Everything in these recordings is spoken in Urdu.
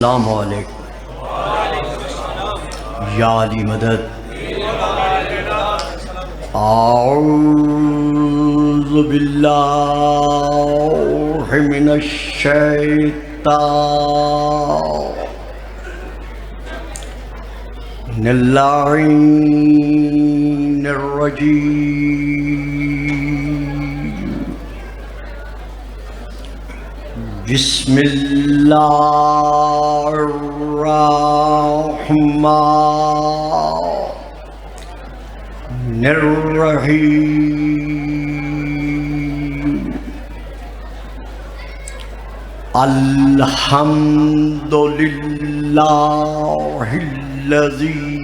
السلام علیکم یا علی مدد اعوذ باللہ من الشیطان اللعین الرجیم بسم اللہ الرحمن الرحیم الحمد للہ الذی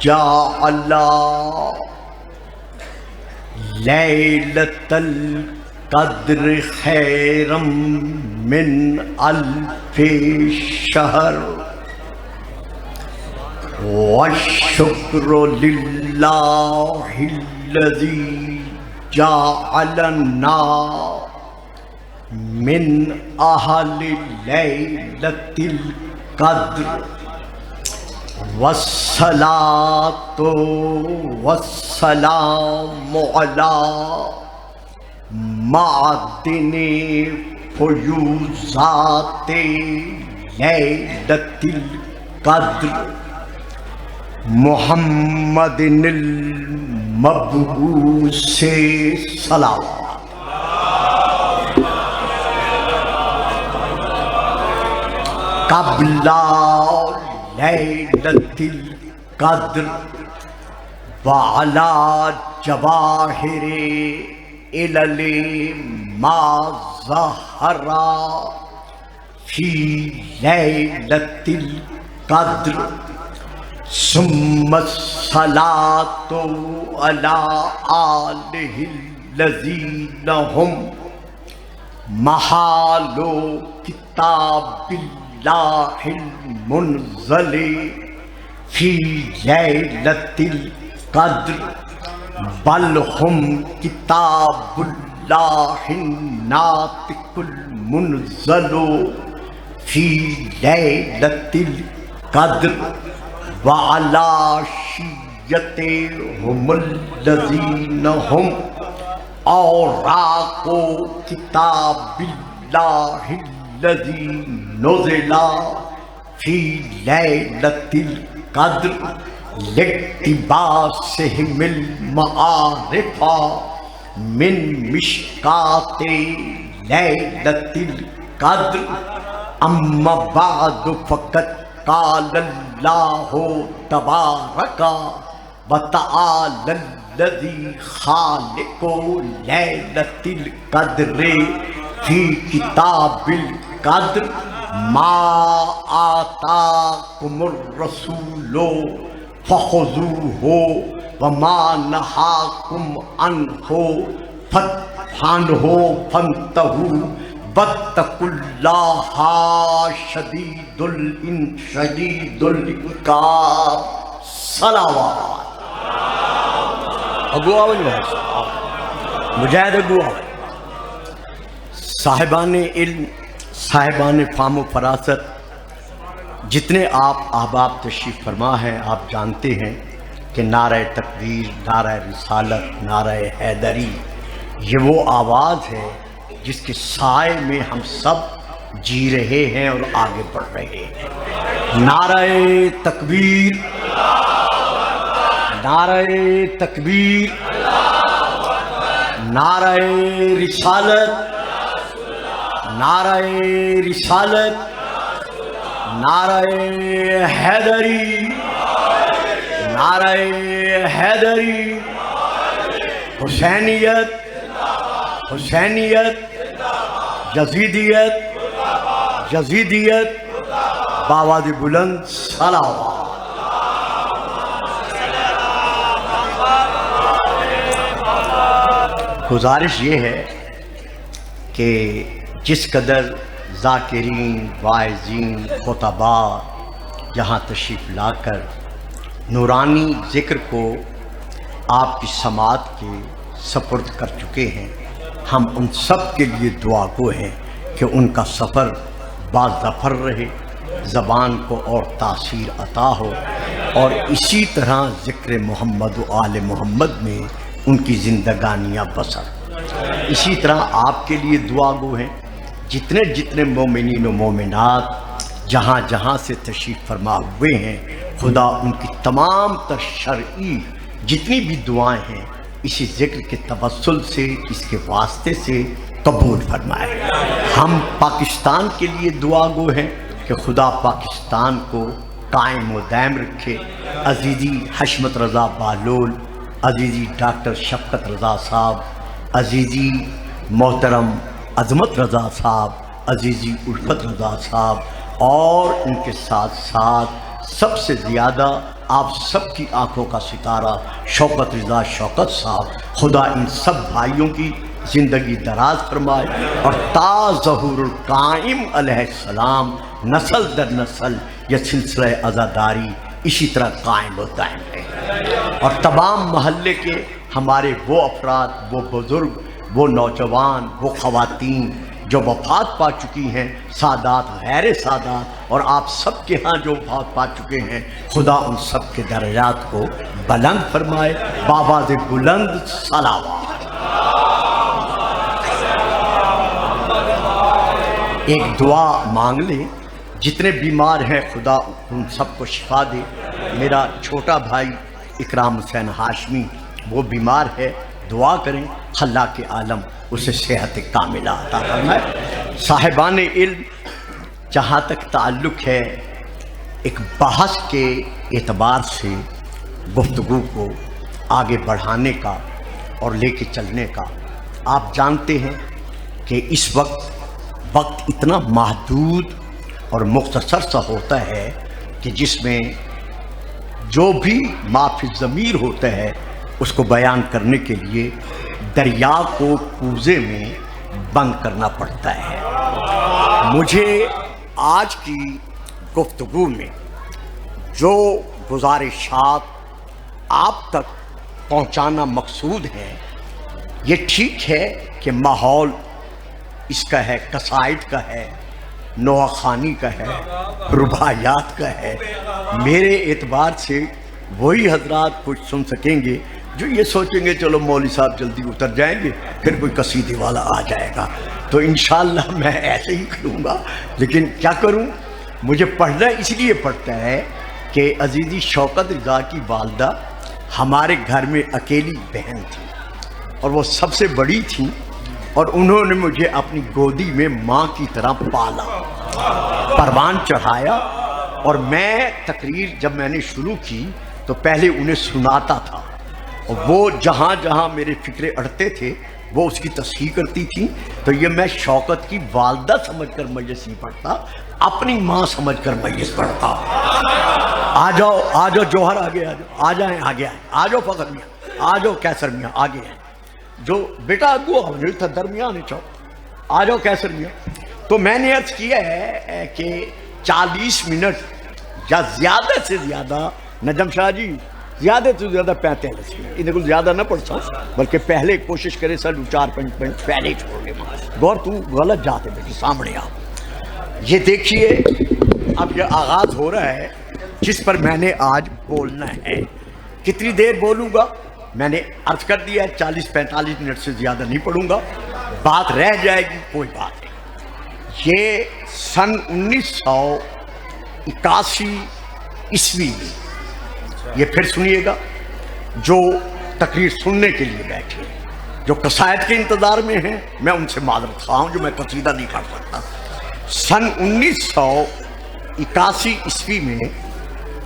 جعل لیلۃ القدر خیرا من الف شہر والشکر للہ الذی جعلنا من اہل لیلۃ القدر والصلاۃ والسلام علی معدن فیوزات لیلۃ القدر محمد المبعوث صلوات قبل لیلۃ القدر وعلی جواہر علل ما ظہر فی لیلۃ القدر ثم الصلاۃ علی آلہ الذین ہم محال کتاب اللہ المنزل فی لیلۃ القدر بل ہم کتاب اللہ الناطق المنزل فی لیلۃ القدر وعلی شیعتہم الذین ہم اوراق کتاب اللہ الذی نزل فی لیلۃ القدر لاقتباسہم المعارف من مشکات لیلۃ القدر اما بعد فقط قال اللہ تبارک وتعالی الذی خالق لیلۃ القدر فی کتاب القدر ما آتاکم الرسول فخذوہ وما نہاکم عنہ فانتہوا واتقوا اللہ شدید العقاب صلوات ابو آوان مجاہد ابو آوان صاحبان علم، صاحبان فہم و فراست، جتنے آپ احباب تشریف فرما ہیں، آپ جانتے ہیں کہ نعرہ تکبیر، نعرہ رسالت، نعرہ حیدری یہ وہ آواز ہے جس کے سائے میں ہم سب جی رہے ہیں اور آگے بڑھ رہے ہیں۔ نعرہ تکبیر، نعرہ تکبیر، نعرہ رسالت، نعرہ رسالت، نعرہ حیدری، نعرہ حیدری، حسینیت، حسینیت، یزیدیت، یزیدیت، بآواز بلند صلوات۔ گزارش یہ ہے کہ جس قدر ذاکرین، واعظین، خطباء یہاں تشریف لا کر نورانی ذکر کو آپ کی سماعت کے سپرد کر چکے ہیں، ہم ان سب کے لیے دعا گو ہیں کہ ان کا سفر باظفر رہے، زبان کو اور تاثیر عطا ہو، اور اسی طرح ذکر محمد و آل محمد میں ان کی زندگانیاں بسر۔ اسی طرح آپ کے لیے دعا گو ہیں جتنے جتنے مومنین و مومنات جہاں جہاں سے تشریف فرما ہوئے ہیں، خدا ان کی تمام تر شرعی جتنی بھی دعائیں ہیں اسی ذکر کے توسل سے، اس کے واسطے سے قبول فرمائے۔ ہم پاکستان کے لیے دعا گو ہیں کہ خدا پاکستان کو قائم و دائم رکھے۔ عزیزی حشمت رضا بہلول، عزیزی ڈاکٹر شفقت رضا صاحب، عزیزی محترم عظمت رضا صاحب، عزیزی الفت رضا صاحب، اور ان کے ساتھ ساتھ سب سے زیادہ آپ سب کی آنکھوں کا ستارہ شوکت رضا شوکت صاحب، خدا ان سب بھائیوں کی زندگی دراز فرمائے اور تا ظہور القائم علیہ السلام نسل در نسل یہ سلسلہ عزاداری اسی طرح قائم و دائم ہے، اور تمام محلے کے ہمارے وہ افراد، وہ بزرگ، وہ نوجوان، وہ خواتین جو وفات پا چکی ہیں، سادات غیر سادات، اور آپ سب کے ہاں جو وفات پا چکے ہیں، خدا ان سب کے درجات کو بلند فرمائے۔ بآواز بلند صلوات۔ ایک دعا مانگ لیں، جتنے بیمار ہیں خدا ان سب کو شفا دے۔ میرا چھوٹا بھائی اکرام حسین ہاشمی وہ بیمار ہے، دعا کریں خلاق عالم اسے صحت کاملہ عطا فرمائے۔ صاحبان علم، جہاں تک تعلق ہے ایک بحث کے اعتبار سے گفتگو کو آگے بڑھانے کا اور لے کے چلنے کا، آپ جانتے ہیں کہ اس وقت اتنا محدود اور مختصر سا ہوتا ہے کہ جس میں جو بھی ما فی الضمیر ہوتا ہے اس کو بیان کرنے کے لیے دریا کو کوزے میں بند کرنا پڑتا ہے۔ مجھے آج کی گفتگو میں جو گزارشات آپ تک پہنچانا مقصود ہے، یہ ٹھیک ہے کہ ماحول اس کا ہے، قصائد کا ہے، نوحہ خوانی کا ہے، رباعیات کا ہے۔ میرے اعتبار سے وہی حضرات کچھ سن سکیں گے جو یہ سوچیں گے چلو مولوی صاحب جلدی اتر جائیں گے، پھر کوئی قصیدے والا آ جائے گا، تو انشاءاللہ میں ایسے ہی کروں گا۔ لیکن کیا کروں، مجھے پڑھنا اس لیے پڑتا ہے کہ عزیزی شوکت رضا کی والدہ ہمارے گھر میں اکیلی بہن تھی، اور وہ سب سے بڑی تھیں، اور انہوں نے مجھے اپنی گودی میں ماں کی طرح پالا، پروان چڑھایا، اور میں تقریر جب میں نے شروع کی تو پہلے انہیں سناتا تھا، اور وہ جہاں جہاں میرے فکرے اڑتے تھے وہ اس کی تصحیح کرتی تھیں، تو یہ میں شوکت کی والدہ سمجھ کر مجلس نہیں پڑھتا، اپنی ماں سمجھ کر مجلس پڑھتا۔ آ جاؤ جوہر آگے، آ جائیں آگے، آ جاؤ فخر میاں، آ جاؤ کیسر میاں آگے ہیں، جو بیٹا اگو تھا درمیان چاؤ، آ جاؤ کیسر میاں۔ تو میں نے عرض کیا ہے کہ 40 منٹ یا زیادہ سے زیادہ، نجم شاہ جی زیادہ سے زیادہ 45 منٹ، انہیں کچھ زیادہ نہ پڑتا، بلکہ پہلے کوشش کرے سر 4-5 منٹ پہلے ہی چھوڑ لے۔ گور تو غلط جاتے بیٹے، سامنے آپ یہ دیکھیے، اب یہ آغاز ہو رہا ہے جس پر میں نے آج بولنا ہے۔ کتنی دیر بولوں گا میں نے عرض کر دیا ہے، 40-45 منٹ سے زیادہ نہیں پڑھوں گا، بات رہ جائے گی کوئی بات نہیں۔ یہ سن 1981 عیسوی میں، یہ پھر سنیے گا جو تقریر سننے کے لیے بیٹھے، جو قصائد کے انتظار میں ہیں، میں ان سے معذرت خواہ ہوں جو میں قصیدہ نہیں پڑھ سکتا۔ سن 1981 عیسوی میں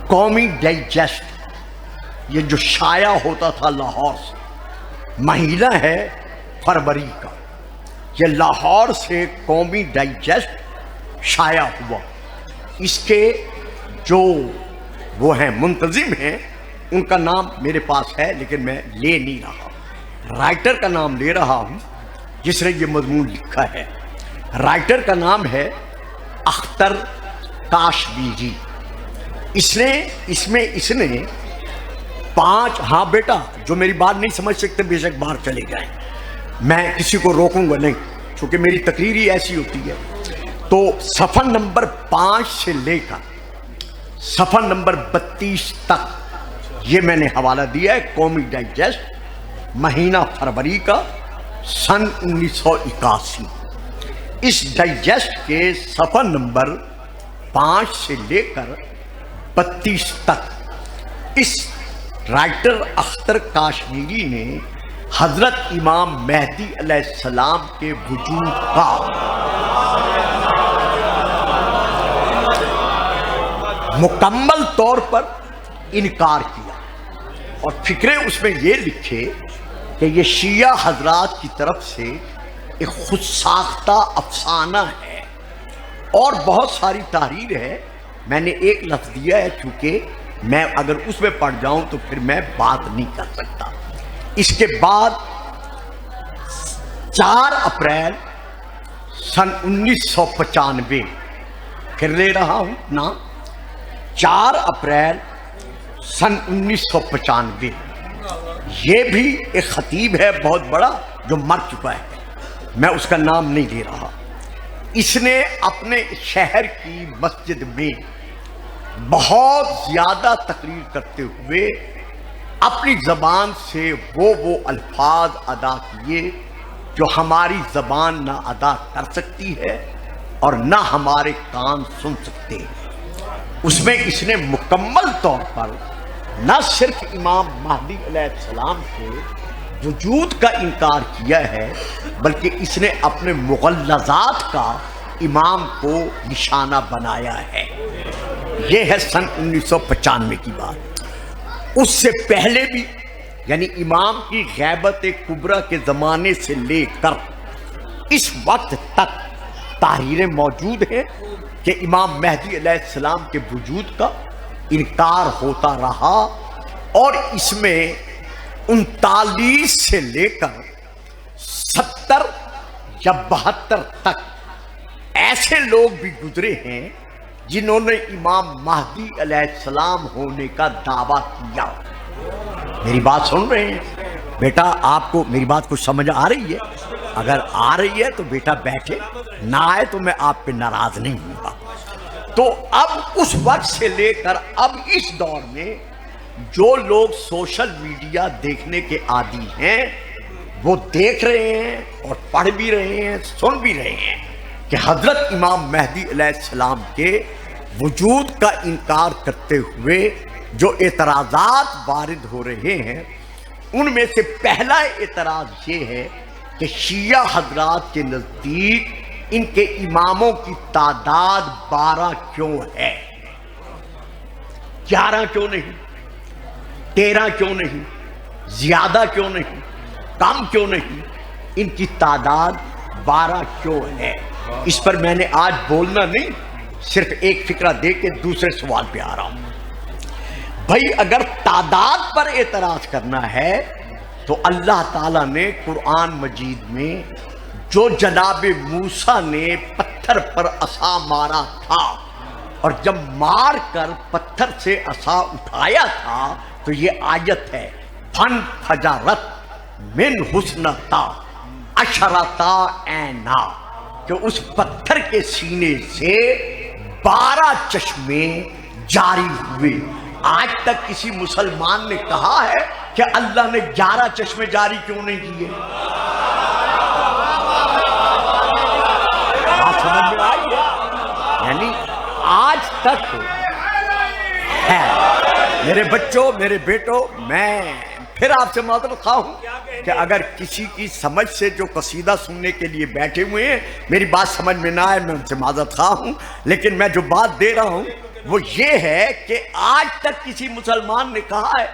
قومی ڈائجسٹ، یہ جو شائع ہوتا تھا لاہور سے، مہینہ ہے فروری کا، یہ لاہور سے قومی ڈائجسٹ شائع ہوا۔ اس کے جو وہ ہیں منتظم ہیں، ان کا نام میرے پاس ہے لیکن میں لے نہیں رہا، رائٹر کا نام لے رہا ہوں جس نے یہ مضمون لکھا ہے۔ رائٹر کا نام ہے اختر کاشمیری۔ اس نے 5، ہاں بیٹا جو میری بات نہیں سمجھ سکتے بے شک باہر چلے جائیں، میں کسی کو روکوں گا نہیں، چونکہ میری تقریر ہی ایسی ہوتی ہے۔ تو صفحہ نمبر 5 سے لے کر صفحہ نمبر 32 تک یہ میں نے حوالہ دیا ہے قومی ڈائجسٹ مہینہ فروری کا سن 1981۔ اس ڈائجسٹ کے صفحہ نمبر 5 سے لے کر 32 تک اس رائٹر اختر کاشمیری نے حضرت امام مہدی علیہ السلام کے وجود کا مکمل طور پر انکار کیا، اور فکرے اس میں یہ لکھے کہ یہ شیعہ حضرات کی طرف سے ایک خود ساختہ افسانہ ہے، اور بہت ساری تحریر ہے۔ میں نے ایک لفظ دیا ہے، چونکہ میں اگر اس میں پڑھ جاؤں تو پھر میں بات نہیں کر سکتا۔ اس کے بعد 4 اپریل سن 1995 پھر لے رہا ہوں نا، 4 اپریل سن 1995 یہ بھی ایک خطیب ہے بہت بڑا جو مر چکا ہے، میں اس کا نام نہیں لے رہا۔ اس نے اپنے شہر کی مسجد میں بہت زیادہ تقریر کرتے ہوئے اپنی زبان سے وہ الفاظ ادا کیے جو ہماری زبان نہ ادا کر سکتی ہے اور نہ ہمارے کان سن سکتے ہیں۔ اس میں اس نے مکمل طور پر نہ صرف امام مہدی علیہ السلام کے وجود کا انکار کیا ہے، بلکہ اس نے اپنے مغلظات کا امام کو نشانہ بنایا ہے۔ یہ ہے سن 1995 کی بات۔ اس سے پہلے بھی یعنی امام کی غیبت کبریٰ کے زمانے سے لے کر اس وقت تک تحریریں موجود ہیں کہ امام مہدی علیہ السلام کے وجود کا انکار ہوتا رہا، اور اس میں 39 سے لے کر 70 یا 72 تک ایسے لوگ بھی گزرے ہیں جنہوں نے امام مہدی علیہ السلام ہونے کا دعویٰ کیا۔ میری بات سن رہے ہیں بیٹا؟ آپ کو میری بات کچھ سمجھ آ رہی ہے؟ اگر آ رہی ہے تو بیٹا بیٹھے، نہ آئے تو میں آپ پہ ناراض نہیں ہوں گا۔ تو اب اس وقت سے لے کر اب اس دور میں جو لوگ سوشل میڈیا دیکھنے کے عادی ہیں وہ دیکھ رہے ہیں اور پڑھ بھی رہے ہیں، سن بھی رہے ہیں کہ حضرت امام مہدی علیہ السلام کے وجود کا انکار کرتے ہوئے جو اعتراضات وارد ہو رہے ہیں، ان میں سے پہلا اعتراض یہ ہے کہ شیعہ حضرات کے نزدیک ان کے اماموں کی تعداد 12 کیوں ہے؟ 11 کیوں نہیں؟ 13 کیوں نہیں؟ زیادہ کیوں نہیں؟ کم کیوں نہیں؟ ان کی تعداد 12 کیوں ہے؟ اس پر میں نے آج بولنا نہیں، صرف ایک فکرہ دے کے دوسرے سوال پہ آ رہا ہوں۔ بھائی اگر تعداد پر اعتراض کرنا ہے تو اللہ تعالیٰ نے قرآن مجید میں جو جناب موسیٰ نے پتھر پر عصا مارا تھا اور جب مار کر پتھر سے عصا اٹھایا تھا تو یہ آیت ہے فن فجرت من حسنتا اشرتا عینا، کہ اس پتھر کے سینے سے 12 چشمے جاری ہوئے۔ آج تک کسی مسلمان نے کہا ہے کہ اللہ نے 11 چشمے جاری کیوں نہیں کیے؟ بات سمجھ میں آئی ہے؟ یعنی آج تک ہے۔ میرے بچوں، میرے بیٹوں، میں پھر آپ سے معذرت خواہ ہوں کہ اگر کسی کی سمجھ سے جو قصیدہ سننے کے لیے بیٹھے ہوئے ہیں میری بات سمجھ میں نہ آئے، میں ان سے معذرت خواہ ہوں، لیکن میں جو بات دے رہا ہوں وہ یہ ہے کہ آج تک کسی مسلمان نے کہا ہے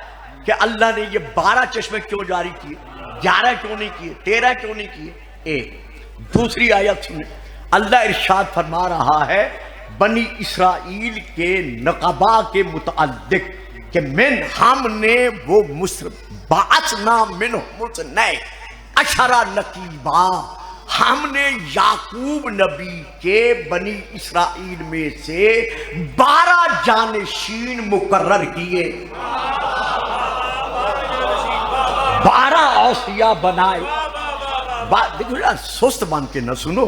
کہ اللہ نے یہ 12 چشمے کیوں جاری کیے، 11 کیوں نہیں کیے، 13 کیوں نہیں کیے؟ ایک دوسری آیت سنیں، اللہ ارشاد فرما رہا ہے بنی اسرائیل کے نقبہ کے متعلق کہ من ہم نے وہ بعثنا منہم اثنی عشر نقیبا، ہم نے یعقوب نبی کے بنی اسرائیل میں سے 12 جانشین مقرر کیے، 12 اوصیاء بنائے۔ دیکھو سست بن کے نہ سنو،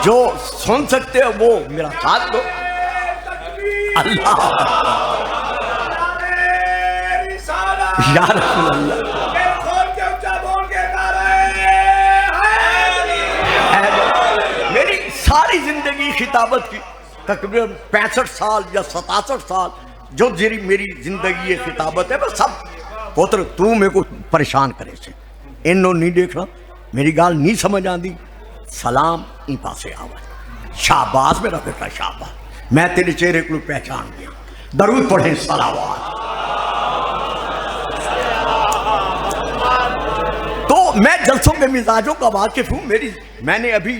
جو سن سکتے ہو وہ میرا ساتھ دو. اللہ یا رسول اللہ. میری ساری زندگی خطابت کی تقریباً 65 سال یا 67 سال جو میری زندگی خطابت ہے بس سب پوتر تو میں کو پریشان کرے سے انہوں نہیں دیکھنا میری گال نہیں سمجھ آندی سلام ان پاسے آواز شاباز میرا بیٹا شاباز میں تیرے چہرے کو پہچان گیا درود پڑھیں صلوات. تو میں جلسوں کے مزاجوں کا واقف ہوں. میں نے ابھی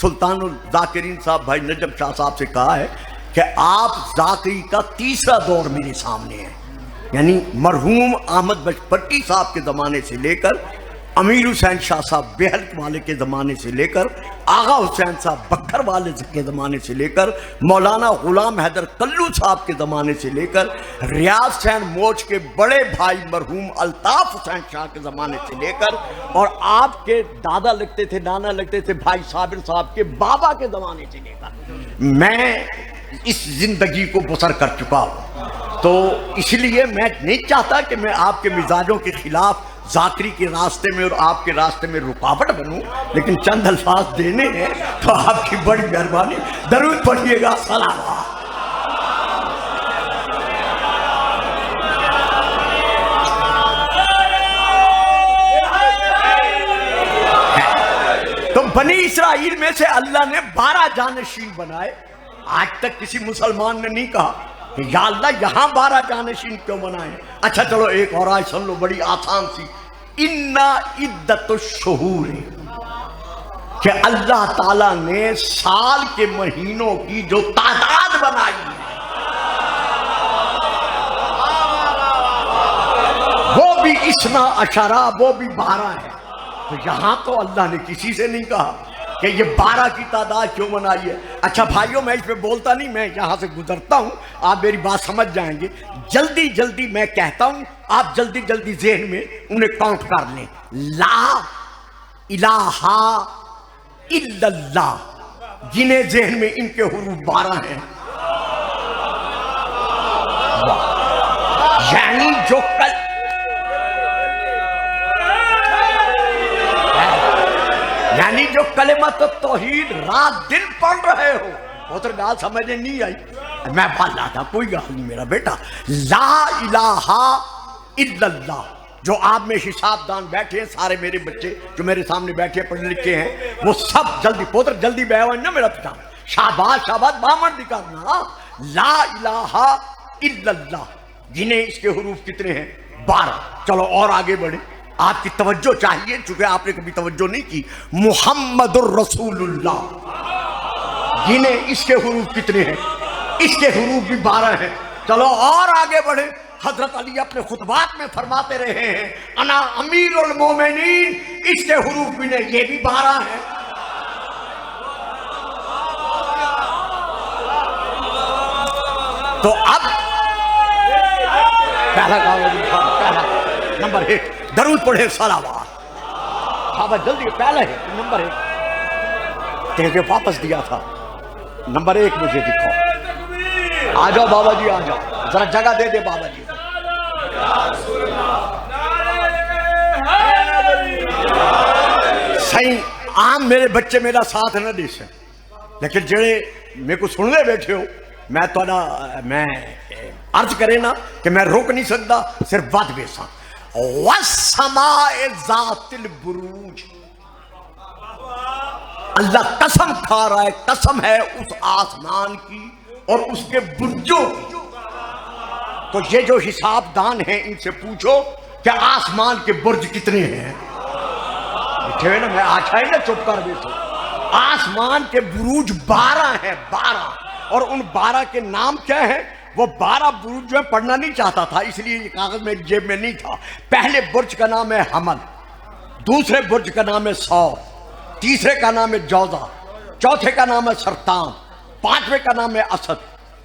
سلطان الذاکرین صاحب بھائی نجم شاہ صاحب سے کہا ہے کہ آپ ذاکری کا تیسرا دور میرے سامنے ہے. یعنی مرحوم احمد بچپٹی صاحب کے زمانے سے لے کر امیر حسین شاہ صاحب بیہلک والے کے زمانے سے لے کر آغا حسین صاحب بکھر والے کے زمانے سے لے کر مولانا غلام حیدر کلو صاحب کے زمانے سے لے کر ریاض حسین موج کے بڑے بھائی مرحوم الطاف حسین شاہ کے زمانے سے لے کر اور آپ کے دادا لگتے تھے نانا لگتے تھے بھائی صابر صاحب کے بابا کے زمانے سے لے کر میں اس زندگی کو بسر کر چکا ہوں. تو اس لیے میں نہیں چاہتا کہ میں آپ کے مزاجوں کے خلاف ذاکری کے راستے میں اور آپ کے راستے میں رکاوٹ بنوں لیکن چند الفاظ دینے ہیں تو آپ کی بڑی مہربانی درود پڑھیے گا صلوات. تو بنی اسرائیل میں سے اللہ نے 12 جانشین بنائے. آج تک کسی مسلمان نے نہیں کہا کہ یا اللہ یہاں 12 جانشین کیوں بنائے. اچھا چلو ایک اور آیت سن لو بڑی آسان سی. اِنَّا عِدَّةُ الشُّہُورِ کہ اللہ تعالیٰ نے سال کے مہینوں کی جو تعداد بنائی ہے وہ بھی 12 وہ بھی 12 ہے. تو یہاں تو اللہ نے کسی سے نہیں کہا کہ یہ 12 کی تعداد کیوں بنائی ہے. اچھا بھائیوں میں اس پہ بولتا نہیں میں یہاں سے گزرتا ہوں آپ میری بات سمجھ جائیں گے. جلدی جلدی میں کہتا ہوں آپ جلدی جلدی ذہن میں انہیں کاؤنٹ کر لیں. لا الہ الا اللہ جنہیں ذہن میں ان کے حروف 12 ہیں. یعنی جو کلمت توحید رات دن پڑھ رہے ہو بہتر گال سمجھے نہیں آئی میں بالا تھا کوئی گال نہیں میرا بیٹا. لا الہ الا اللہ جو آپ میں حساب دان بیٹھے ہیں سارے میرے بچے جو میرے سامنے بیٹھے پڑھے لکھے ہیں وہ سب جلدی پوتر جلدی بیوان نہ میرا پتا شاباش شاباش بامن دکھانا. لا الہ الا اللہ جنہیں اس کے حروف کتنے ہیں 12. چلو اور آگے بڑھیں آپ کی توجہ چاہیے چونکہ آپ نے کبھی توجہ نہیں کی. محمد الرسول اللہ جنہیں اس کے حروف کتنے ہیں اس کے حروف بھی 12 ہیں. چلو اور آگے بڑھیں. حضرت علی اپنے خطبات میں فرماتے رہے ہیں انا امیر المومنین اس کے حروف بھی نہیں یہ بھی 12 ہیں. تو اب پہلا نمبر 1 درود پڑھے صلوات. ہاں بس جلدی پہلا ہے نمبر 1 تیرے واپس دیا تھا. نمبر 1 مجھے دکھاؤ. آ جاؤ بابا جی آ جاؤ ذرا جگہ دے دے بابا جی. صحیح عام میرے بچے میرا ساتھ نہ دے سن لیکن جڑے میرے کو سننے بیٹھے ہو میں عرض کرے نا کہ میں روک نہیں سکتا صرف بات بیسا. وَالسَّمَاءِ ذَاتِ الْبُرُوجِ اللہ قسم کھا رہا ہے قسم ہے اس آسمان کی اور اس کے برجوں کی. تو یہ جو حساب دان ہیں ان سے پوچھو کہ آسمان کے برج کتنے ہیں. نا میں آچھا ہی نا چپ کر بیٹھو. آسمان کے بروج 12 ہیں 12 اور ان 12 کے نام کیا ہیں. وہ 12 برج جو پڑھنا نہیں چاہتا تھا اس لیے یہ کاغذ میں جیب میں نہیں تھا. پہلے برج کا نام ہے حمل, دوسرے برج کا نام ہے ثور, تیسرے کا نام ہے جوزہ, چوتھے کا نام ہے سرطان, پانچویں کا نام ہے اسد,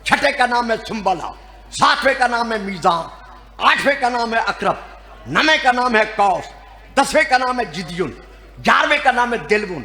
چھٹے کا نام ہے سنبلہ, ساتویں کا نام ہے میزان, آٹھویں کا نام ہے اقرب, نویں کا نام ہے قوس, 10ویں کا نام ہے جدیون, 11ویں کا نام ہے دلون,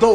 2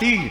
3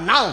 9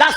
10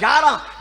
11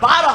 12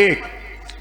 1,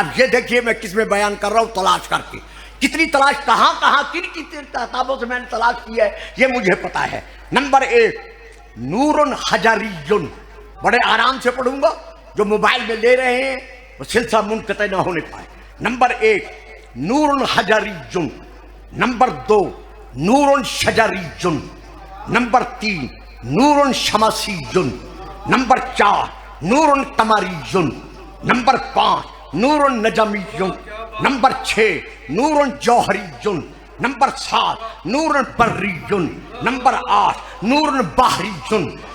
اب یہ دیکھیے میں کس میں بیان کر رہا ہوں تلاش کر کے، کتنی تلاش کہاں کہاں کن کی کتابوں سے میں نے تلاش کی ہے یہ مجھے پتا ہے۔ نمبر 1 نور حجری، بڑے آرام سے پڑھوں گا، جو موبائل میں لے رہے ہیں وہ سلسلہ منقطع نہ ہونے پائے۔ نمبر 1 نور حجری، نمبر 2 نور شجری، نمبر 3 نور شمسی، نمبر 4 نور قمری، نمبر 5 نور نجمی، نمبر 6 نور جوہری، نمبر 7 نور بری، نمبر 8 نور بحری،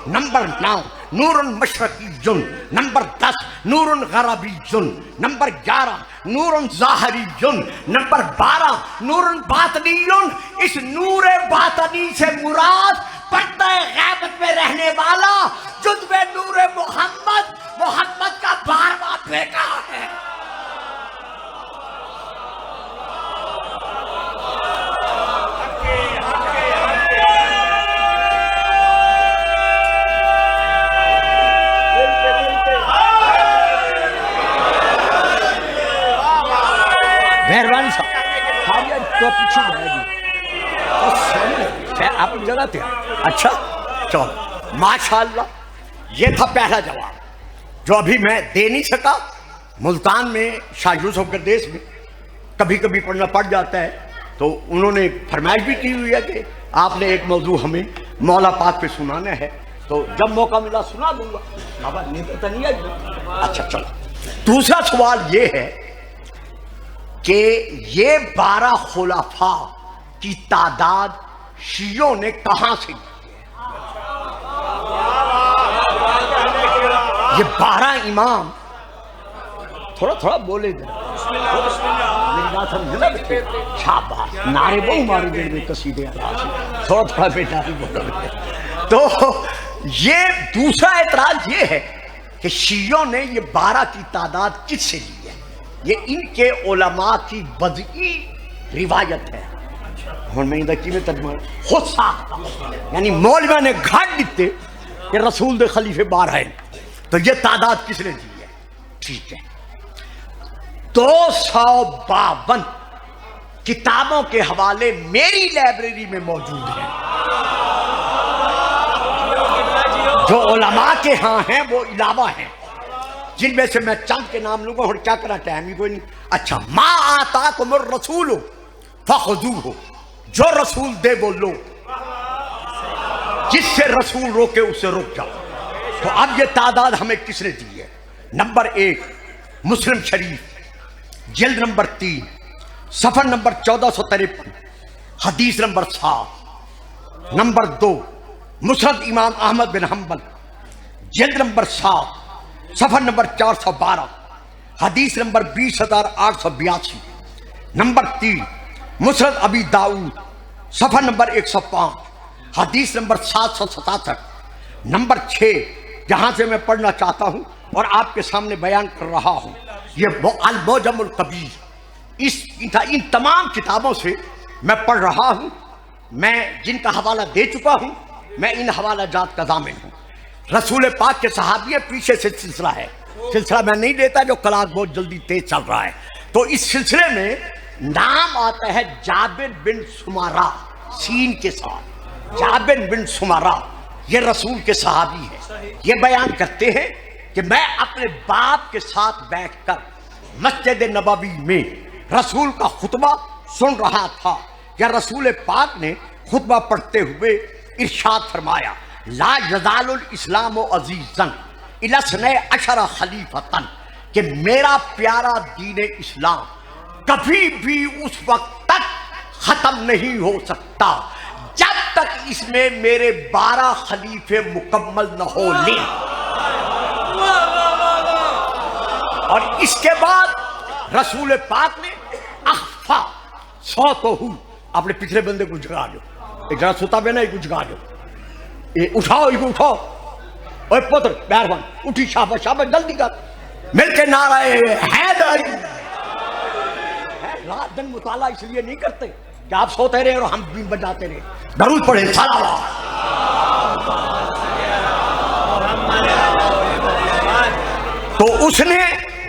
نمبر 9 نور مشرقی، نمبر 10 نور غربی، نمبر 11 نور ظاہری، نمبر 12 نور باطنی۔ اس نور باطنی سے مراد پردہ غیبت میں رہنے والا جزو نور محمد، محمد کا 12واں بیٹا ہے۔ مہربانی صاحب تو پیچھے جائے گی آپ جگہ تھے۔ اچھا چلو ماشاءاللہ، یہ تھا پہلا جواب جو ابھی میں دے نہیں سکا۔ ملتان میں شاہ یوسف گردیس میں کبھی کبھی پڑھنا پڑ جاتا ہے، تو انہوں نے فرمائش بھی کی ہوئی ہے کہ آپ نے ایک موضوع ہمیں مولا پاک پہ سنانا ہے، تو جب موقع ملا سنا دوں گا۔ بابا نیند تو نہیں آئی؟ اچھا چلو، دوسرا سوال یہ ہے کہ یہ 12 خلفاء کی تعداد شیعوں نے کہاں سے لی ہے؟ یہ 12 امام، تھوڑا تھوڑا بولے دیں، میری بات سمجھنا بیٹے، شاباش، نعرے بہو مارے دیں میں قصیدے اللہ، تھوڑا تھوڑا بیٹا بھی بولا بیٹے۔ تو یہ دوسرا اعتراض یہ ہے کہ شیعوں نے یہ 12 کی تعداد کس سے لی ہے؟ یہ ان کے علماء کی بدعی روایت ہے۔ ہن میں اندر کی میں ترجمہ خود ساختہ، یعنی مولویوں نے گھاٹ دیتے کہ رسول دے خلیفے 12 ہیں، تو یہ تعداد کس نے دی ہے؟ ٹھیک ہے، 252 کتابوں کے حوالے میری لائبریری میں موجود ہیں، جو علماء کے ہاں ہیں وہ علاوہ ہیں، جن میں سے میں چند کے نام لوں گا، اور کیا کرنا ٹائم ہی کوئی نہیں۔ اچھا، ما آتاکم الرسول فخذوہ، جو رسول دے وہ لو، جس سے رسول روکے اسے رک جاؤ۔ تو اب یہ تعداد ہمیں کس نے دی ہے؟ نمبر 1 مسلم شریف جلد نمبر 3 صفحہ نمبر 1453 حدیث نمبر 7۔ نمبر 2 مسند امام احمد بن حنبل جلد نمبر 7 صفحہ نمبر 412 حدیث نمبر 20882۔ نمبر 3 مسند ابی داؤد صفحہ نمبر 105 حدیث نمبر 767۔ نمبر 6 جہاں سے میں پڑھنا چاہتا ہوں اور آپ کے سامنے بیان کر رہا ہوں، یہ المعجم الکبیر، ان تمام کتابوں سے میں پڑھ رہا ہوں، میں جن کا حوالہ دے چکا ہوں، میں ان حوالہ جات کا ضامن ہوں۔ رسول پاک کے صحابی ہے، پیچھے سے سلسلہ ہے، سلسلہ میں نہیں دیتا جو کلاک بہت جلدی تیز چل رہا ہے۔ تو اس سلسلے میں نام آتا ہے جابر بن سمارہ، سین کے ساتھ، جابر بن سمارہ، یہ رسول کے صحابی ہے۔ یہ بیان کرتے ہیں کہ میں اپنے باپ کے ساتھ بیٹھ کر مسجد نبوی میں رسول کا خطبہ سن رہا تھا، یا رسول پاک نے خطبہ پڑھتے ہوئے ارشاد فرمایا، لا یزال الاسلام عزیزا الی 12 خلیفۃ، کہ میرا پیارا دین اسلام کبھی بھی اس وقت تک ختم نہیں ہو سکتا جب تک اس میں میرے 12 خلیفے مکمل نہ ہو لیں۔ اور اس کے بعد رسول پاک نے اخفا صوتہ، اپنے پچھلے بندے کو جگا دو، ایک جگہ ستا بے نا، ایک کو جگا دو، اٹھاؤ، ایک اٹھاؤ، اوے پتر مہربان اٹھی، شاباش شاباش، جلدی کر، مل کے نعرہ حیدری۔ رات دن مطالعہ اس لیے نہیں کرتے کہ آپ سوتے رہے اور ہم بھی بجاتے رہے، درود پڑھیں، صلوات۔ تو اس نے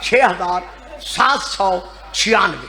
6796,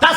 10,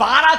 12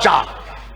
4।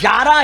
11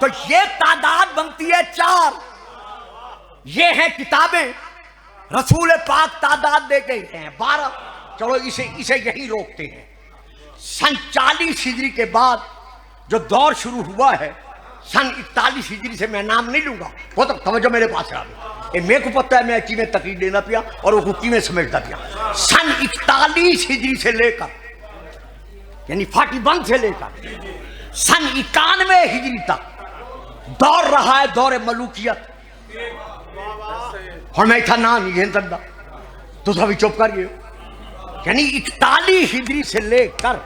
تو یہ تعداد بنتی ہے 4. یہ ہیں کتابیں. رسول پاک تعداد دے گئے ہیں 12. چلو اسے یہی روکتے ہیں. سن 40 ہجری کے بعد جو دور شروع ہوا ہے، سن 41 ہجری سے میں نام نہیں لوں گا، وہ تو توجہ میرے پاس آ گئی. میرے کو پتہ ہے میں کی میں تقریر لینا پیا اور وہ حقی میں سمجھتا پیا. سن 41 ہجری سے لے کر یعنی 41 سے لے کر سن 91 ہجری تک دور رہا ہے دور ملوکیت. اور میں اتنا نہ نہیں کہہ سکتا تو سبھی چپ کر گئے. یعنی 41 ہجری سے لے کر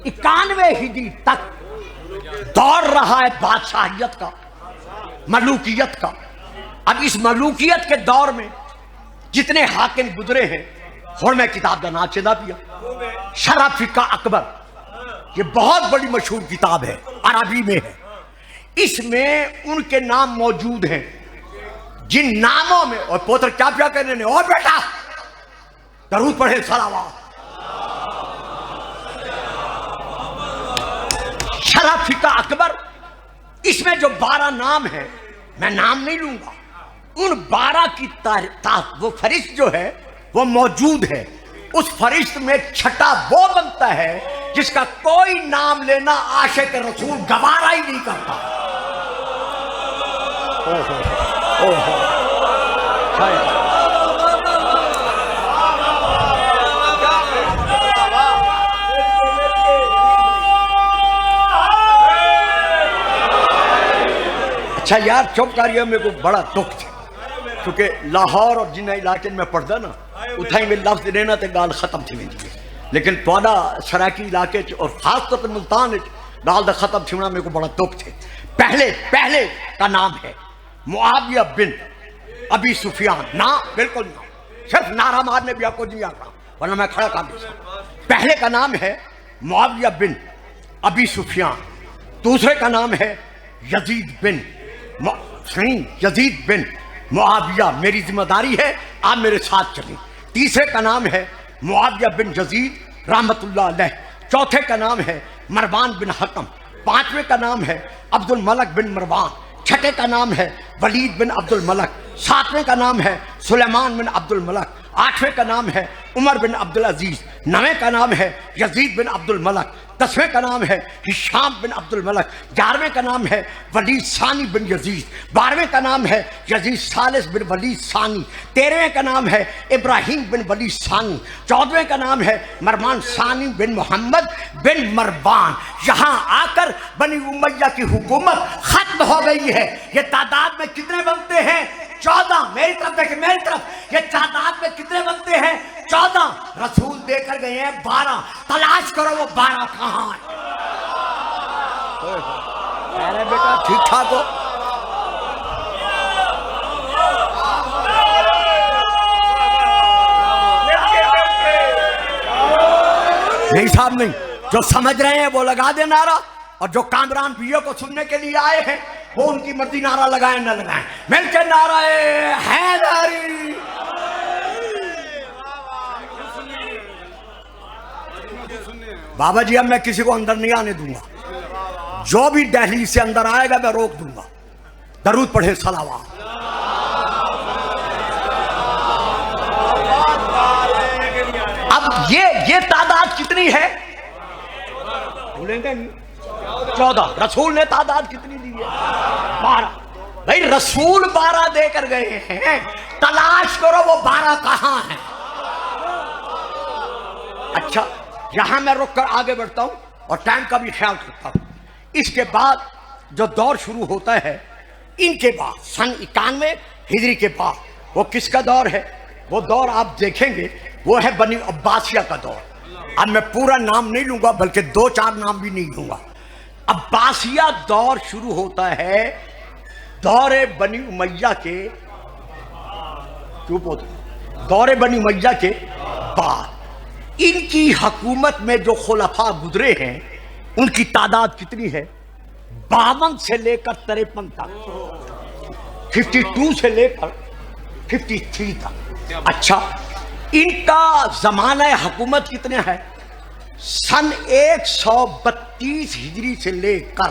91 ہجری تک دور رہا ہے بادشاہیت کا، ملوکیت کا. اب اس ملوکیت کے دور میں جتنے حاکم گزرے ہیں، اور میں کتاب کا نام چدا پیا شرح فقہ اکبر. یہ بہت بڑی مشہور کتاب ہے، عربی میں ہے. اس میں ان کے نام موجود ہیں جن ناموں میں، اور پوتر کیا پیا کہنے نے، اور بیٹا درود پڑھے صلوات. شرح فقہ اکبر، اس میں جو 12 نام ہیں، میں نام نہیں لوں گا، ان 12 کی وہ فہرست جو ہے وہ موجود ہے. اس فہرست میں چھٹا وہ بنتا ہے جس کا کوئی نام لینا عاشق رسول گوارا ہی نہیں کرتا. اچھا یار چپ کریے، میرے کو بڑا دکھ تھا کیونکہ لاہور اور جن علاقے میں پڑھتا نا اتھائی میں لفظ لینا تے گال ختم تھی ویندی ہے. لیکن تھوڑا سرائکی علاقے اور خاص طور پر ملتان گال دا ختم تھی میرے کو بڑا دکھ تھے. پہلے کا نام ہے معاویہ بن ابی سفیان. نام بالکل نام صرف نعرہ مارنے بھی آپ کو نہیں آتا ورنہ میں کھڑا کر دوں. پہلے کا نام ہے معاویہ بن ابی سفیان. دوسرے کا نام ہے یزید بن معاویہ. میری ذمہ داری ہے آپ میرے ساتھ چلیں. تیسرے کا نام ہے معاویہ بن یزید رحمت اللہ علیہ. چوتھے کا نام ہے مروان بن حکم. پانچویں کا نام ہے عبد الملک بن مروان. چھٹے کا نام ہے ولید بن عبد الملک. ساتویں کا نام ہے سلیمان بن عبد الملک. آٹھویں کا نام ہے عمر بن عبد العزیز. نویں کا نام ہے یزید بن عبد الملک. دسویں کا نام ہے ہشام بن عبد الملک. 11ویں کا نام ہے ولید ثانی بن یزید. 12ویں کا نام ہے یزید ثالث بن ولید ثانی. 13ویں کا نام ہے ابراہیم بن ولید ثانی. 14ویں کا نام ہے مروان ثانی بن محمد بن مروان. یہاں آ کر بنی امیہ کی حکومت ختم ہو گئی ہے. یہ تعداد میں کتنے بنتے ہیں؟ 14. میری طرف دیکھیں، میری طرف. یہ تعداد میں کتنے بنتے ہیں؟ 14. رسول دے کر گئے ہیں 12. تلاش کرو وہ 12 کہاں ہے. ارے بیٹا ٹھیک ٹھاک ہو؟ نہیں صاحب نہیں. جو سمجھ رہے ہیں وہ لگا دے نعرہ، اور جو کامران بھائیوں کو سننے کے لیے آئے ہیں وہ ان کی مرضی نعرہ لگائیں نہ لگائیں. مل کے نعرہ حیدری. بابا جی اب میں کسی کو اندر نہیں آنے دوں گا. جو بھی دہلی سے اندر آئے گا میں روک دوں گا. درود پڑھے صلوات. اب یہ تعداد کتنی ہے بھولیں گے؟ 14. رسول نے تعداد کتنی دی ہے؟ 12. بھائی رسول 12 دے کر گئے ہیں، تلاش کرو وہ 12 کہاں ہیں. اچھا یہاں میں رک کر آگے بڑھتا ہوں اور ٹائم کا بھی خیال رکھتا ہوں. اس کے بعد جو دور شروع ہوتا ہے ان کے بعد سن 91 ہجری کے بعد وہ کس کا دور ہے؟ وہ دور آپ دیکھیں گے وہ ہے بنی عباسیہ کا دور. اب میں پورا نام نہیں لوں گا بلکہ 2-4 نام بھی نہیں لوں گا. عباسیہ دور شروع ہوتا ہے دور بنی امیہ کے دور بنی امیہ کے بعد. ان کی حکومت میں جو خلفاء گزرے ہیں ان کی تعداد کتنی ہے؟ 52 سے لے کر 53 تک. 52 سے لے کر 53 تک. اچھا ان کا زمانہ حکومت کتنا ہے؟ سن 132 ہجری سے لے کر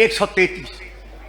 133,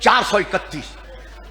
431।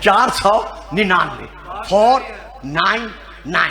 499, 499।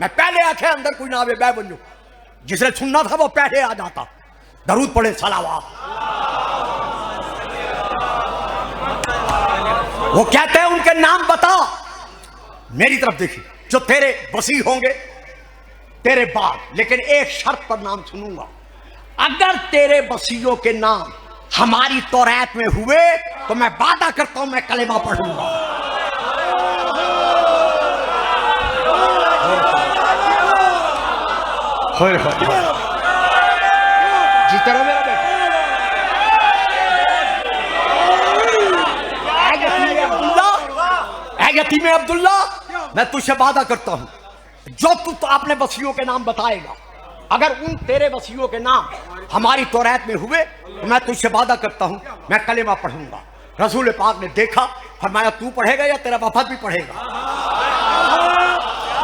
میں پہلے آکھے اندر کوئی نہ آوے بے بنجو، جسے سننا تھا وہ پہلے آ جاتا. درود پڑھے صلوات. وہ کہتے ہیں ان کے نام بتا. میری طرف دیکھیں، جو تیرے وسیع ہوں گے تیرے بعد، لیکن ایک شرط پر نام سنوں گا. اگر تیرے وسیعوں کے نام ہماری توریت میں ہوئے تو میں وعدہ کرتا ہوں میں کلمہ پڑھوں گا. جیتے رہو میرا بیٹا. اے یتیم عبداللہ، میں تجھ سے وعدہ کرتا ہوں جو تو اپنے وسیعوں کے نام بتائے گا، اگر ان تیرے وسیعوں کے نام ہماری توریت میں ہوئے تو میں تجھ سے وعدہ کرتا ہوں میں کلمہ پڑھوں گا. رسول پاک نے دیکھا، فرمایا تو پڑھے گا یا تیرا وفد بھی پڑھے گا؟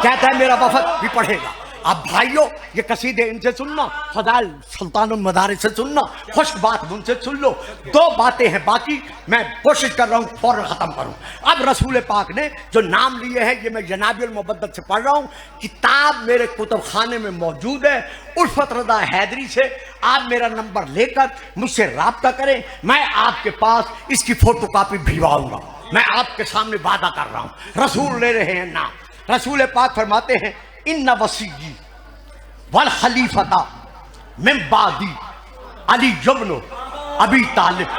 کہتا ہے میرا وفد بھی پڑھے گا. اب بھائیو یہ قصیدے ان سے سننا، فضائل سلطان المدارس سے سننا، خشک بات ان سے سن لو. دو باتیں ہیں باقی، میں کوشش کر رہا ہوں فوراً ختم کروں. اب رسول پاک نے جو نام لیے ہیں یہ میں جناب المبدل سے پڑھ رہا ہوں. کتاب میرے کتب خانے میں موجود ہے. الفت رضا حیدری سے آپ میرا نمبر لے کر مجھ سے رابطہ کریں، میں آپ کے پاس اس کی فوٹو کاپی بھیجواؤں گا. میں آپ کے سامنے وعدہ کر رہا ہوں. رسول لے رہے ہیں نام. رسول پاک فرماتے ہیں ان وصی والخلیفۃ من بعدی علی ابن ابی طالب.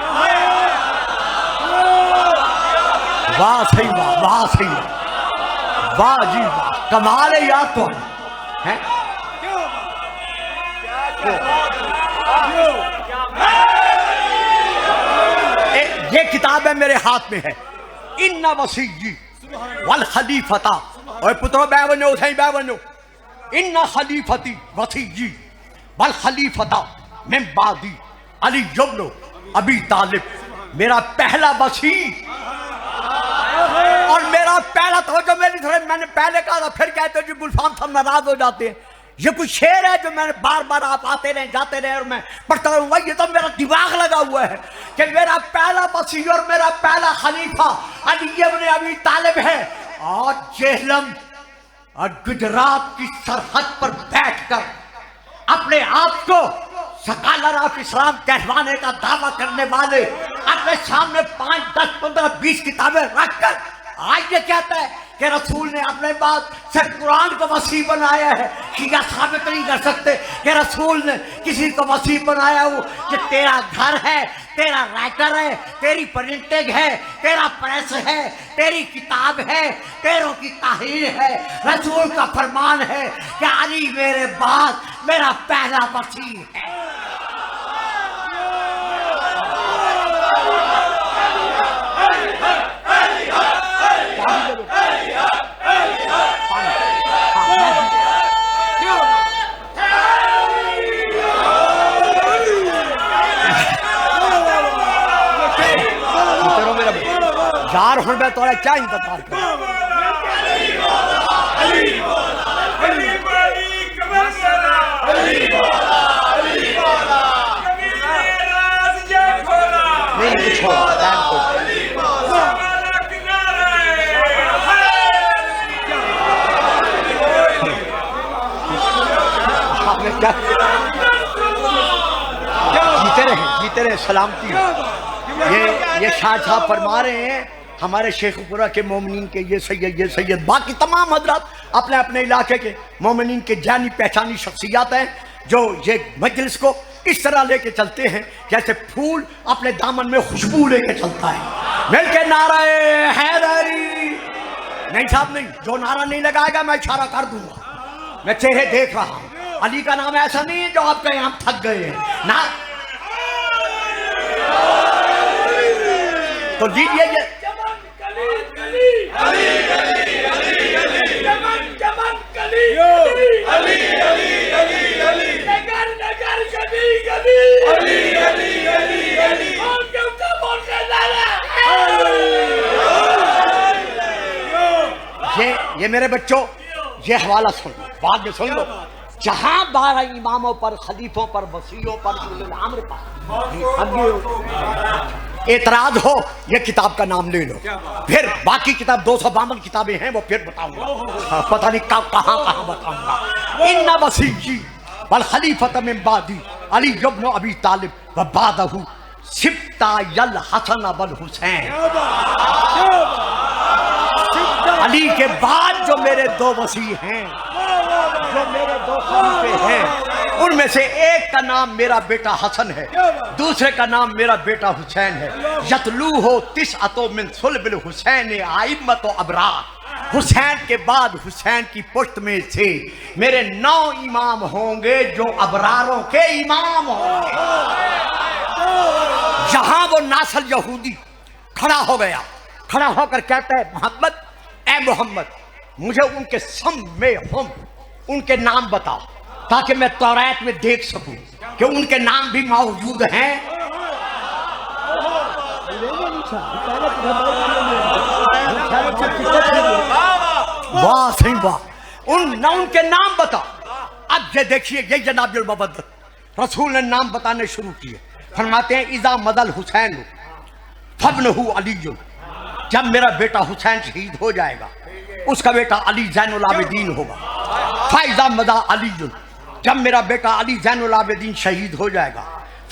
واہ صحیح، واہ واہ صحیح، واہ جی واہ، کمال ہے یاد تو ہے. یہ کتاب ہے میرے ہاتھ میں ہے. ان وصی والخلیفۃ، اور پترو بے بنو صحیح بے بنو. ان خلیفتی وصی والخلیفۃ من بعدی علی ابن ابی طالب. میرا پہلا وصی اور میرا پہلا، توجہ میری تھوڑے، میں نے پہلے کہا تھا پھر کہتے ہیں جو گلفام صاحب ناراض ہو جاتے ہیں. یہ کوئی شعر ہے جو میں نے بار بار آپ آتے رہے جاتے رہے اور میں پڑھتا رہوں گا. یہ تو میرا دماغ لگا ہوا ہے کہ میرا پہلا وصی اور میرا پہلا خلیفہ علی ابن ابی طالب ہے. اور جہلم اور گجرات کی سرحد پر بیٹھ کر اپنے آپ کو سکالر آف اسلام کہلوانے کا دعویٰ کرنے والے اپنے سامنے 5 10 15 20 کتابیں رکھ کر آج یہ کہتا ہے کہ رسول نے اپنے بعد صرف قرآن کو وسیع بنایا ہے. شیعہ ثابت نہیں کر سکتے کہ رسول نے کسی کو وسیع بنایا ہو. کہ تیرا گھر ہے، تیرا رائٹر ہے، تیری پرنٹنگ ہے، تیرا پریس ہے، تیری کتاب ہے، تیروں کی تحریر ہے. رسول کا فرمان ہے کہ علی میرے بعد میرا پہلا وسیع ہے. یار ہن میں تھوڑا کیا انتظار کروں. جیتے رہے سلامتی. یہ شاہ صاحب فرما رہے ہیں ہمارے شیخ پورہ کے مومنین کے یہ سید باقی تمام حضرات اپنے اپنے علاقے کے مومنین کے جانی پہچانی شخصیات ہیں جو یہ مجلس کو اس طرح لے کے چلتے ہیں جیسے پھول اپنے دامن میں خوشبو لے کے چلتا ہے. مل کے نعرہ حیدری. نہیں صاحب نہیں، جو نعرہ نہیں لگائے گا میں اشارہ کر دوں گا. میں چہرے دیکھ رہا ہوں. علی کا نام ایسا نہیں ہے جو آپ کہیں ہم تھک گئے ہیں نا. تو لیجیے یہ یہ میرے بچوں یہ حوالہ سن لو، بعد میں سن لو. جہاں 12 اماموں پر، خلیفوں پر، وصیوں پر، الامر پر اعتراض ہو یہ کتاب کا نام لے لو، پھر باقی کتاب 252 کتابیں ہیں وہ پھر بتاؤں گا، پتہ نہیں کہاں بتاؤں گا۔ ان وصیتی والخلیفۃ من بعدی علی ابن ابی طالب وبعدہ سبطی الحسن والحسین۔ علی کے بعد جو میرے دو وصی ہیں، جو میرے دو خلیفے ہیں، ان میں سے ایک کا نام میرا بیٹا حسن ہے، دوسرے کا نام میرا بیٹا حسین ہے۔ یتلوہ تسعۃ من صلب الحسین ائمۃ ابرار۔ حسین کے بعد حسین کی پشت میں سے میرے 9 امام ہوں گے جو ابراروں کے امام ہوں گے۔ جہاں وہ ناسل یہودی کھڑا ہو گیا، کھڑا ہو کر کہتا ہے محمد، اے محمد مجھے ان کے سم میں ہم ان کے نام بتا تاکہ میں توریت میں دیکھ سکوں کہ ان کے نام بھی موجود ہیں۔ واہ صحیح واہ، ان کے نام بتا۔ اب یہ دیکھیے یہ جناب المبدت رسول نے نام بتانے شروع کیے، فرماتے ہیں اذا مدل حسین فابنہ علی، جب میرا بیٹا حسین شہید ہو جائے گا اس کا بیٹا علی زین العابدین ہوگا۔ فاذا مدا علی، جب میرا بیٹا علی زین العابدین شہید ہو جائے گا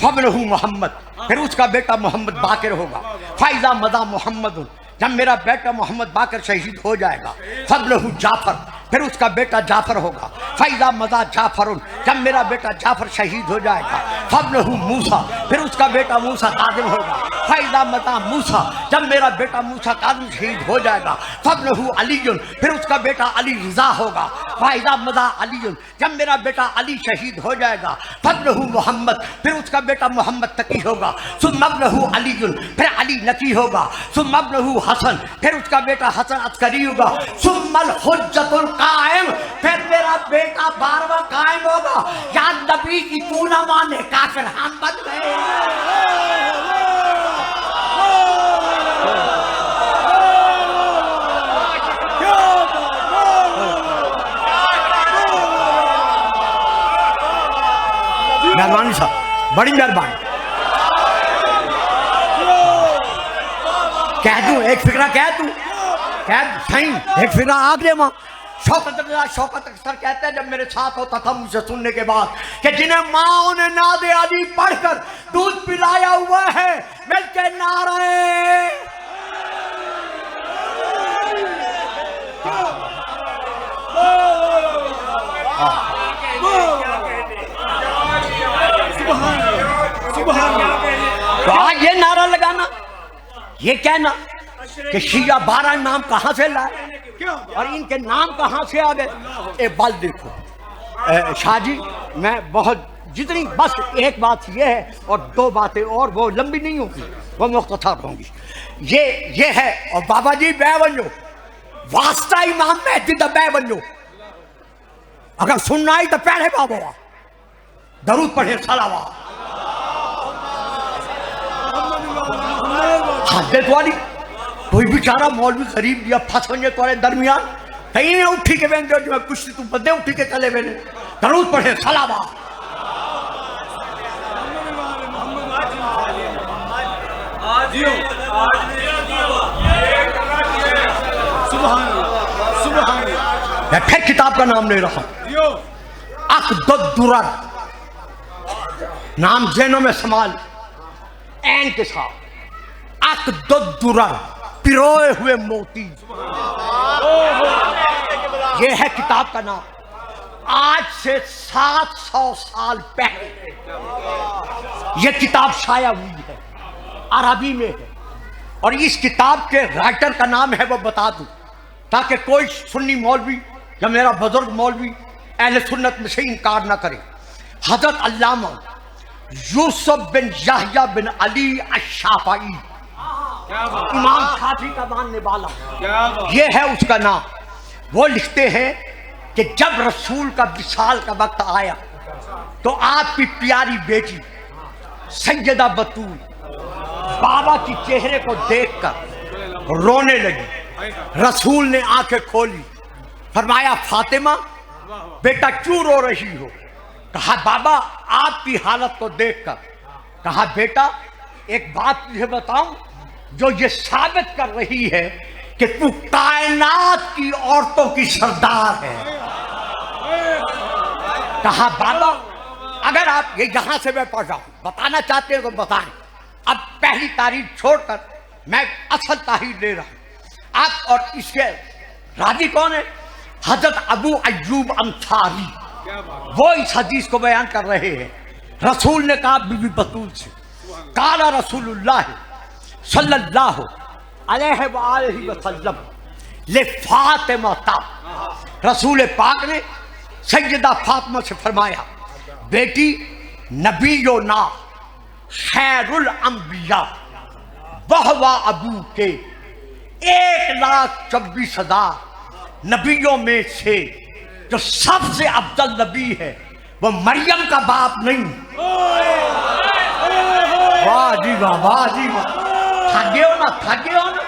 فابنہ محمد، پھر اس کا بیٹا محمد باقر ہوگا۔ فاذا مدا محمد، جب میرا بیٹا محمد باقر شہید ہو جائے گا فابنہ جعفر، پھر اس کا بیٹا جعفر ہوگا۔ فاذا مدا جعفر، جب میرا بیٹا جعفر شہید ہو جائے گا فابنہ موسیٰ، پھر اس کا بیٹا موسیٰ قادم ہوگا۔ فاذا مدا موسیٰ، جب میرا بیٹا موسیٰ قادم شہید ہو جائے گا فابنہ علی، پھر اس کا بیٹا علی رضا ہوگا۔ فاذا مدا علی، جب میرا بیٹا علی شہید ہو جائے گا فابنہ محمد، پھر اس کا بیٹا محمد تقی ہوگا۔ ثم ابنہ علی، پھر علی نقی ہوگا۔ ثم ابنہ حسن، پھر اس کا بیٹا حسن عسکری ہوگا۔ ثم الحجۃ القائم، پھر میرا بیٹا 12واں قائم ہوگا۔ یا نبی کی تو نہ مانے کافر ہم بن گئے۔ مہربانی صاحب، بڑی مہربانی، کہہ دوں ایک فکرہ، کہہ دوں صحیح ایک فکرہ آگ لے ماں۔ شوکت اکثر کہتے ہیں جب میرے ساتھ ہوتا تھا مجھے سننے کے بعد کہ جنہیں ماں نے ناد علی پڑھ کر دودھ پلایا ہوا ہے مل کے نعرہ تو آج یہ نعرہ لگانا، یہ کہنا کہ شیعہ 12 امام کہاں سے لائے اور ان کے نام کہاں سے آ گئے۔ ایک بات دیکھو شاہ جی، میں بہت جتنی بس ایک بات یہ ہے اور 2 باتیں اور وہ لمبی نہیں ہوگی، وہ مختصر ہوں گی۔ یہ ہے، اور بابا جی بے بنو واسطہ امام مہدی دا بے بنو، اگر سننا ہی تو پہلے بابا درود پڑھے صلوات۔ حدت والی کوئی بیچارہ مولوی غریب یا پھنس ونجے توڑے درمیان کہیں میں اٹھی کے بین جو کشتی تو بدے اٹھی کے چلے بین درود پڑھے صلوات۔ میں پھر کتاب کا نام لے رہا ہوں، عقد الدرر، نام ذہنوں میں سنبھال عین کے ساتھ، عقد الدرر، پروئے ہوئے موتی، یہ ہے کتاب کا نام۔ آج سے 700 سال پہلے یہ کتاب شائع ہوئی ہے، عربی میں ہے، اور اس کتاب کے رائٹر کا نام ہے وہ بتا دوں تاکہ کوئی سنی مولوی یا میرا بزرگ مولوی اہل سنت میں سے انکار نہ کرے۔ حضرت علامہ یوسف بن یحییٰ بن علی الشافعی، امام شافعی کا ماننے والا، یہ ہے اس کا نام۔ وہ لکھتے ہیں کہ جب رسول کا وصال کا وقت آیا تو آپ کی پیاری بیٹی سیدہ بطول بابا کی چہرے کو دیکھ کر رونے لگی۔ رسول نے آنکھیں کھولی، فرمایا فاطمہ بیٹا کیوں رو رہی ہو؟ کہا بابا آپ کی حالت کو دیکھ کر۔ کہا بیٹا ایک بات تجھے بتاؤں جو یہ ثابت کر رہی ہے کہ تو کائنات کی عورتوں کی سردار ہے. کہا بابا اگر آپ یہ یہاں سے میں پڑھ رہا ہوں بتانا چاہتے ہیں تو بتائیں. اب پہلی تاریخ چھوڑ کر میں اصل تاریخ دے رہا ہوں. آپ اور اس کے راوی کون ہے؟ حضرت ابو ایوب انصاری. وہ اس حدیث کو بیان کر رہے ہیں. رسول نے کہا بی بی بطول سے قال رسول اللہ صلی اللہ علیہ وآلہ وسلم لفاطمہ. رسول پاک نے سیدہ فاطمہ سے فرمایا بیٹی نبینا خیر الانبیاء وہو ابو کے 1,24,000 نبیوں میں سے جو سب سے افضل نبی ہے وہ مریم کا باپ نہیں. واہ جی واہ واہ جی واہ. تھگے ہو نا.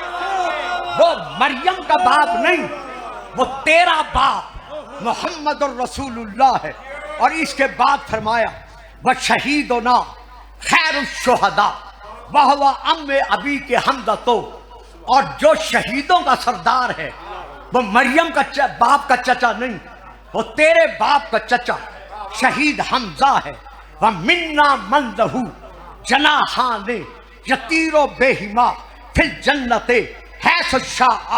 وہ مریم کا باپ نہیں، وہ تیرا باپ محمد الرسول اللہ ہے. اور اس کے بعد فرمایا وشہیدنا خیر الشہداء وہو ام ابی کے حمزہ. اور جو شہیدوں کا سردار ہے وہ مریم کا باپ کا چچا نہیں، وہ تیرے باپ کا چچا شہید حمزہ ہے. وَمِنَّا مَنْ لَهُ جَنَاحَانِ يَطِيرُ بِهِمَا فِي الْجَنَّةِ حَيْثُ شَاءَ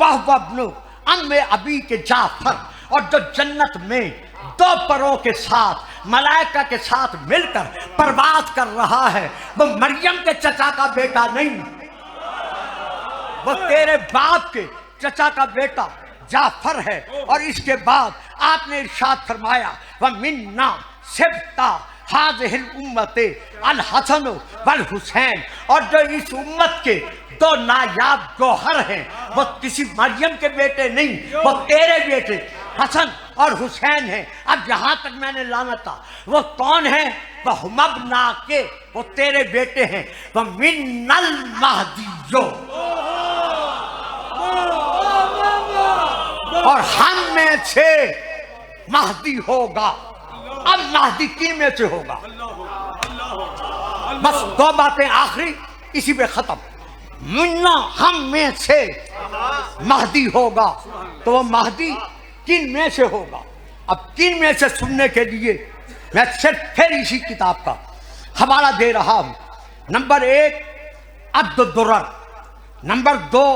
وَهُوَ ابْنُ ام ابی کے جعفر. اور جو جنت میں 2 پروں کے ساتھ ملائکہ کے ساتھ مل کر پرواز کر رہا ہے وہ مریم کے چچا کا بیٹا نہیں، وہ تیرے باپ کے چچا کا بیٹا جعفر ہے. اور اس کے بعد آپ نے ارشاد فرمایا وَمِنَّا سِبْطَ هَذِهِ الْأُمَّةِ الْحَسَنُ وَالْحُسَيْنُ. اور جو اس امت کے 2 نایاب گوہر ہیں وہ کسی مریم کے بیٹے نہیں، وہ تیرے بیٹے حسن اور حسین ہیں. اب یہاں تک میں نے لانا تھا. وہ کون ہیں؟ وہ ابنا کے، وہ تیرے بیٹے ہیں. وہ من المہدی، اور ہم میں سے مہدی ہوگا. اب مہدی کن میں سے ہوگا؟ بس 2 باتیں آخری اسی پہ ختم. منا ہم میں سے مہدی ہوگا. تو وہ مہدی کن میں سے ہوگا؟ اب کن میں سے سننے کے لیے میں صرف پھر اسی کتاب کا حوالہ دے رہا ہوں. نمبر 1 عبد الدرر، نمبر 2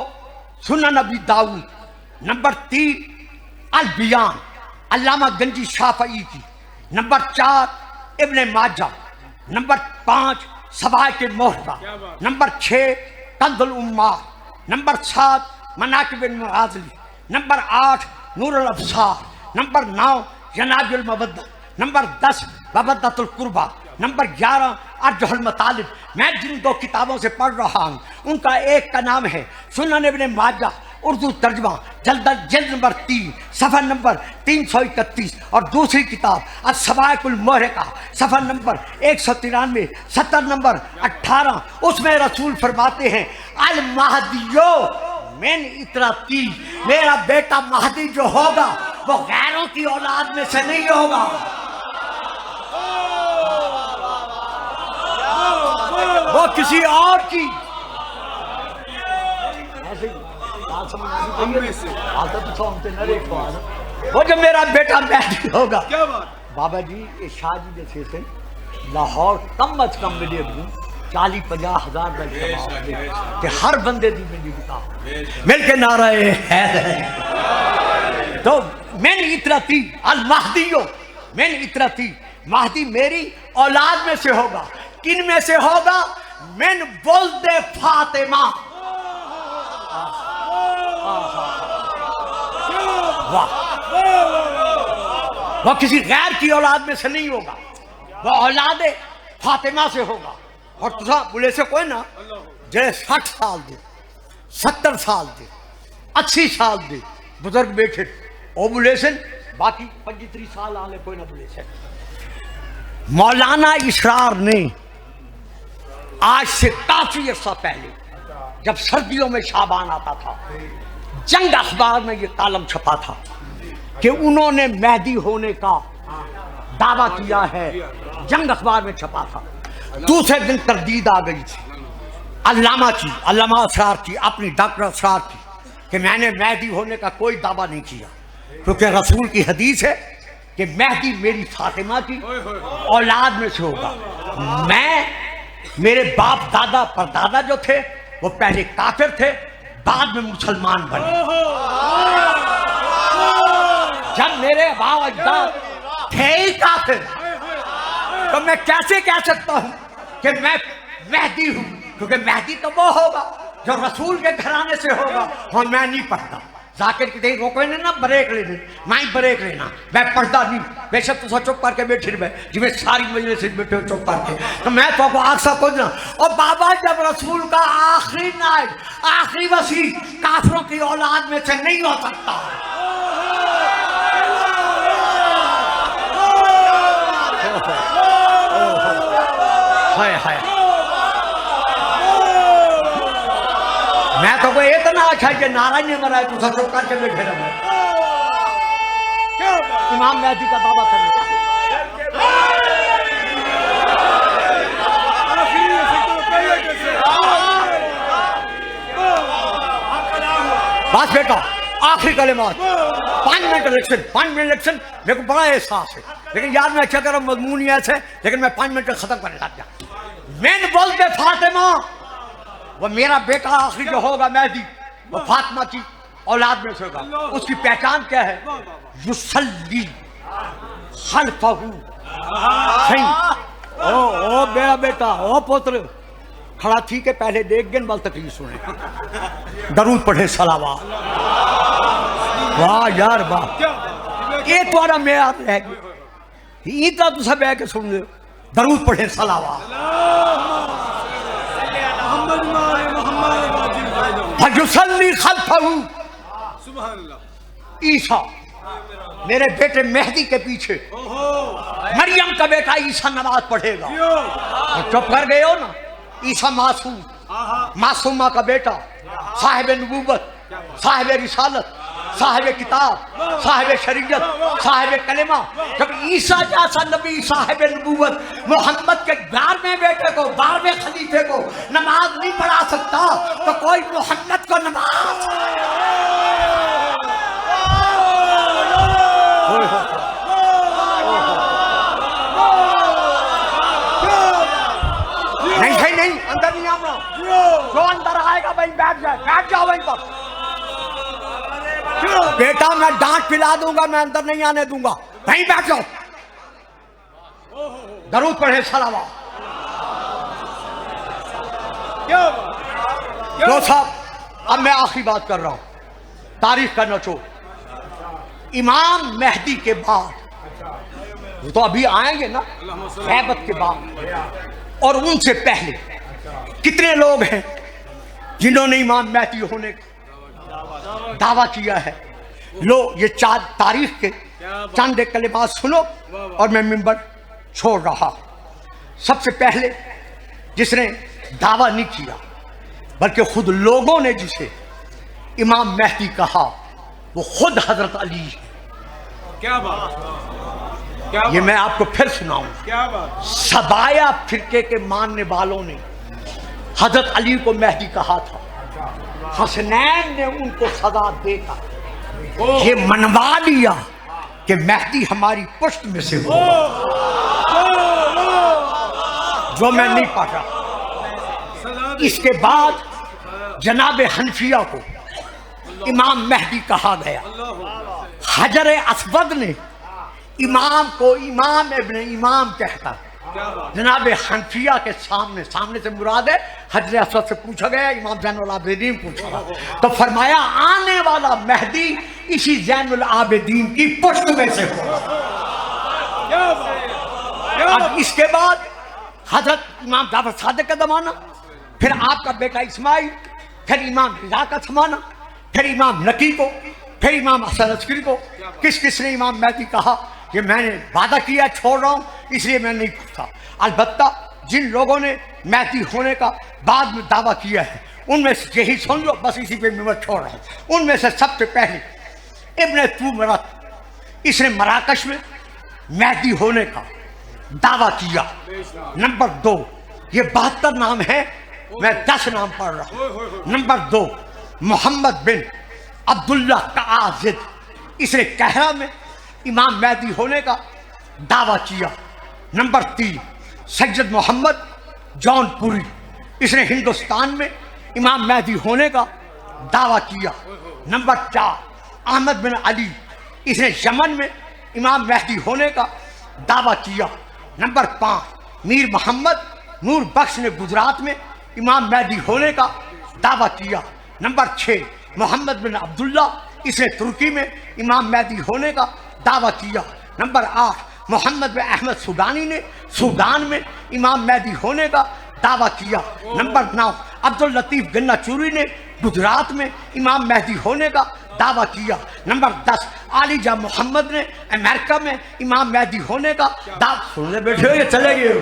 سنن ابی داؤد، نمبر 3 البیان علامہ گنجی شافعی کی، نمبر 4 ابن ماجہ، نمبر 5 صواعق المحرہ، نمبر 6 کنز الامار، نمبر 7 مناقب المعاذلی، نمبر 8 نور الابصار، نمبر 9 جناب المودہ، نمبر 10 مودۃ القربہ، نمبر 11 ارجح المطالب. میں جن 2 کتابوں سے پڑھ رہا ہوں ان کا ایک کا نام ہے سنن ابن ماجہ اردو ترجمہ جلد نمبر 3 صفحہ نمبر 331، اور دوسری کتاب الصواعق المحرقہ صفحہ نمبر 193 سطر نمبر 18. اس میں رسول فرماتے ہیں المہدیو من اطرتی، میرا بیٹا مہدی جو ہوگا وہ غیروں کی اولاد میں سے نہیں ہوگا. وہ کسی اور کی وہ جو میرا بیٹا مہدی ہوگا. بابا جی یہ شاہ جی جیسے سے لاہور کم از کم ملے 40-50 ہزار کہ ہر بندے دی ملی بتا مل کے نعرہ ہے. تو من اطرتی المہدیو من اطرتی، مہدی میری اولاد میں سے ہوگا. کن میں سے ہوگا؟ من ولد فاطمہ. وہ کسی غیر کی اولاد میں سے نہیں ہوگا، وہ اولاد فاطمہ سے ہوگا. اور تسا بولے سے کوئی نا جڑے 60 سال دے 70 سال دے 80 سال دے بزرگ بیٹھے وہ بولے سے، باقی 25 سال آنے کوئی نہ بولے سے. مولانا اسرار نے آج سے کافی عرصہ پہلے جب سردیوں میں شعبان آتا تھا جنگ اخبار میں یہ کالم چھپا تھا کہ انہوں نے مہدی ہونے کا دعویٰ کیا ہے. جنگ اخبار میں چھپا تھا. دوسرے دن تردید آ گئی تھی علامہ اسرار کی، اپنی ڈاکٹر اسرار کی، کہ میں نے مہدی ہونے کا کوئی دعویٰ نہیں کیا، کیونکہ رسول کی حدیث ہے کہ مہدی میری فاطمہ کی اولاد میں سے ہوگا۔ میرے باپ دادا پردادا جو تھے وہ پہلے کافر تھے، بعد میں مسلمان بنے۔ جب میرے باپ اجداد تھے ہی کافر تو میں کیسے کہہ سکتا ہوں کہ میں مہدی ہوں؟ کیونکہ مہدی تو وہ ہوگا جو رسول کے گھرانے سے ہوگا، اور میں نہیں پڑھتا۔ ذاکر کی دے روکے نا بریک لینے، میں بریک لینا، میں پڑھتا نہیں۔ بے شک تو چپ کر کے بیٹھے رہے جی، میں ساری مجلس بیٹھے چپ کر کے، تو میں تو کو آکسا کچھ نہ۔ اور بابا جب رسول کا آخری نائب، آخری وسیع کافروں کی اولاد میں سے نہیں ہو سکتا۔ میں تو کوئی اتنا اچھا کہ نعرہ نہیں مرا ہے، تو چپ کر کے بیٹھے رہے امام مہدی کا دعویٰ کرنے۔ بس بیٹا آخری کلمات، 5 منٹ الیکشن میرے کو بڑا احساس ہے، لیکن یاد میں اچھا کروں مضمون ہی ایسے، لیکن میں 5 منٹ ختم کرنے لگ جا۔ میں نے بولتے فاطمہ، وہ میرا بیٹا آخری جو ہوگا مہدی، وہ فاطمہ کی اولاد میں سے ہوگا۔ اس کی پہچان کیا ہے؟ یصلی خلفہ، او میرا بیٹا، او پتر کھڑا تھی کہ پہلے دیکھ گن بل تکلیف سنے، درود پڑھے صلوات۔ واہ یار واہ، یہ تمہارا معیار رہ گیا، اتنا تو سب ہے کہ سن لے، درود پڑھے صلوات۔ فَيُصَلِّي خَلْفَهُ، عیسیٰ میرے بیٹے مہدی کے پیچھے، مریم کا بیٹا عیسیٰ نماز پڑھے گا۔ چپ کر گئے ہو نا؟ عیسیٰ معصومہ کا بیٹا، صاحب نبوت، صاحب رسالت، صاحب کتاب، صاحب شریعت، صاحب کلمہ۔ جب عیسیٰ جیسا نبی صاحب نبوت محمد کے 12ویں بیٹے کو، 12ویں خلیفے کو نماز نہیں پڑھا سکتا، تو کوئی محمد کو نماز نہیں، اندر نہیں آنا، جو اندر آئے گا بھائی بیٹھ جاؤ وہیں پر۔ بیٹا میں ڈانٹ پلا دوں گا، میں اندر نہیں آنے دوں گا، وہیں بیٹھ جاؤ، درود پڑھے صلوات۔ جو صاحب اب میں آخری بات کر رہا ہوں، تاریخ کا نچوڑ۔ امام مہدی کے بعد، وہ تو ابھی آئیں گے نا غیبت کے بعد، اور ان سے پہلے کتنے لوگ ہیں جنہوں نے امام مہدی ہونے کا دعویٰ کیا ہے؟ لو یہ تاریخ کے چند کلمات سنو اور میں منبر چھوڑ رہا۔ سب سے پہلے جس نے دعویٰ نہیں کیا بلکہ خود لوگوں نے جسے امام مہدی کہا، وہ خود حضرت علی ہے۔ کیا بات، یہ میں آپ کو پھر سناؤں۔ سبایا فرقے کے ماننے والوں نے حضرت علی کو مہدی کہا تھا، حسنین نے ان کو سزا دے کر یہ منوا لیا کہ مہدی ہماری پشت میں سے ہو، جو میں نہیں پڑھا۔ اس کے بعد جناب حنفیہ کو امام مہدی کہا گیا۔ حجر اسود نے امام کو امام ابن امام کہتا، جناب حنفیہ کے سامنے سے مراد ہے حجر اسود سے پوچھا گیا، امام زین العابدین پوچھا گیا تو فرمایا آنے والا مہدی اسی زین العابدین کی پشت میں سے ہو۔ اب اس کے بعد حضرت امام جعفر صادق کا زمانہ، پھر آپ کا بیٹا اسماعیل، پھر امام رضا کا زمانہ، پھر امام نقی کو، پھر امام حسن عسکری کو۔ کس نے امام مہدی کہا کہ میں نے وعدہ کیا چھوڑ رہا ہوں اس لیے میں نہیں پوچھتا۔ البتہ جن لوگوں نے مہدی ہونے کا بعد میں دعویٰ کیا ہے ان میں سے یہی سن لو، بس اسی پہ میں چھوڑ رہا ہوں۔ ان میں سے سب سے پہلے ابن تومرت، اس نے مراکش میں مہدی ہونے کا دعویٰ کیا۔ نمبر 2 یہ 72 نام ہیں، میں 10 نام پڑھ رہا ہوں۔ نمبر 2 محمد بن عبداللہ قاصد، اس نے کہرہ میں امام مہدی ہونے کا دعویٰ کیا۔ نمبر 3 سید محمد جون پوری، اس نے ہندوستان میں امام مہدی ہونے کا دعویٰ کیا۔ نمبر 4 احمد بن علی، اس نے یمن میں امام مہدی ہونے کا دعویٰ کیا۔ نمبر 5 میر محمد نور بخش نے گجرات میں امام مہدی ہونے کا دعویٰ کیا۔ نمبر 6 محمد بن عبداللہ، اس نے ترکی میں امام مہدی ہونے کا دعویٰ کیا۔ نمبر 8 محمد بن احمد سودانی نے سودان میں امام مہدی ہونے کا دعویٰ کیا۔ نمبر 9 عبداللطیف گنہ چوری نے گجرات میں امام مہدی ہونے کا دعویٰ کیا۔ نمبر 10 علی جاں محمد نے امریکہ میں امام مہدی ہونے کا دعویٰ، سننے بیٹھے ہو یا چلے گئے ہو؟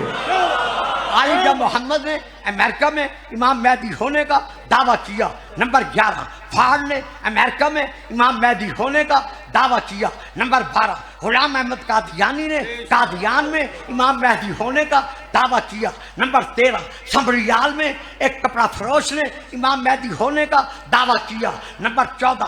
علی جاں محمد نے امریکہ میں امام مہدی ہونے کا دعویٰ کیا۔ نمبر 11 فارڈ نے امریکہ میں امام مہدی ہونے کا دعویٰ کیا۔ نمبر 12 غلام احمد قادیانی نے قادیان میں امام مہدی ہونے کا دعویٰ کیا۔ نمبر 13 سمبریال میں ایک کپڑا فروش نے امام مہدی ہونے کا دعویٰ کیا۔ نمبر 14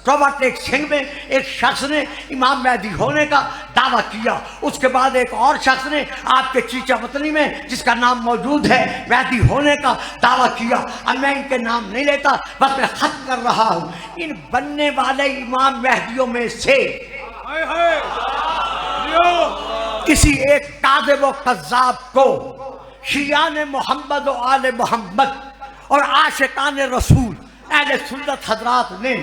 ٹوبا ٹیک سنگھ میں ایک شخص نے امام مہدی ہونے کا دعویٰ کیا۔ اس کے بعد ایک اور شخص نے آپ کے چیچا وطنی میں، جس کا نام موجود ہے، مہدی ہونے کا دعویٰ کیا۔ اب میں ان کے نام نہیں لیتا، بس میں ختم کر رہا ہوں۔ ان بننے والے امام مہدیوں میں سے کسی ایک کاذب و کذاب کو شیعان محمد و آل محمد اور عاشقان رسول اہل سنت حضرات نے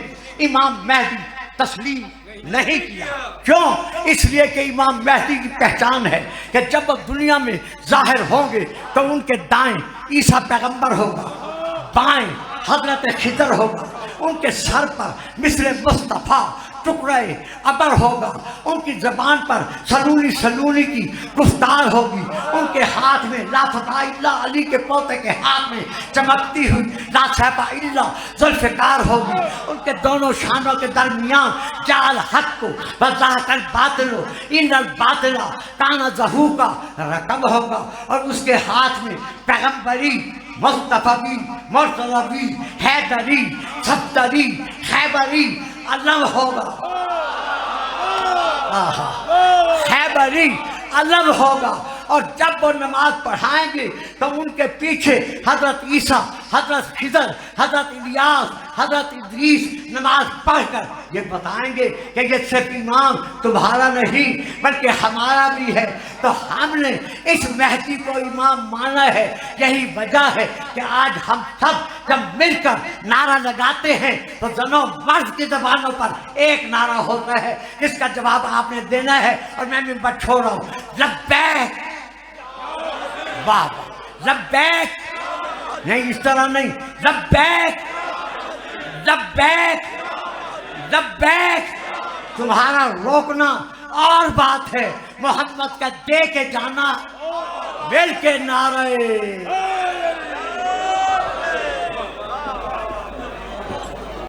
امام مہدی تسلیم نہیں کیا۔ کیوں؟ اس لیے کہ امام مہدی کی پہچان ہے کہ جب وہ دنیا میں ظاہر ہوں گے تو ان کے دائیں عیسیٰ پیغمبر ہوگا، بائیں حضرت خضر ہوگا، ان کے سر پر مثل مصطفیٰ ٹکڑے ابر ہوگا، ان کی زبان پر سلونی کی گفتار ہوگی، ان کے ہاتھ میں لا فتح الا علی کے پوتے کے ہاتھ میں چمکتی ہوئی لا صحبہ الا ذوالفقار ہوگی، ان کے دونوں شانوں کے درمیان جعل حق کو وضاحت الباطل ان الباطل کانا ظہوقا رقم ہوگا، اور اس کے ہاتھ میں پیغمبری، مصطفی، مرتضوی، حیدری، صفدری، خیبری علم ہوگا، خیبری علم ہوگا۔ اور جب وہ نماز پڑھائیں گے تو ان کے پیچھے حضرت عیسیٰ، حضرت خضر، حضرت الیاس، حضرت ادریس نماز پڑھ کر یہ بتائیں گے کہ یہ صرف امام تمہارا نہیں بلکہ ہمارا بھی ہے۔ تو ہم نے اس مہدی کو امام مانا ہے۔ یہی وجہ ہے کہ آج ہم سب جب مل کر نعرہ لگاتے ہیں تو زنوں مرد کی زبانوں پر ایک نعرہ ہوتا ہے جس کا جواب آپ نے دینا ہے، اور میں منبر چھوڑ رہا ہوں۔ لبیک، واہ لبیک، نہیں اس طرح نہیں، لبیک لبیک لبیک۔ تمہارا روکنا اور بات ہے، محمد کا دے کے جانا، مل کے نعرے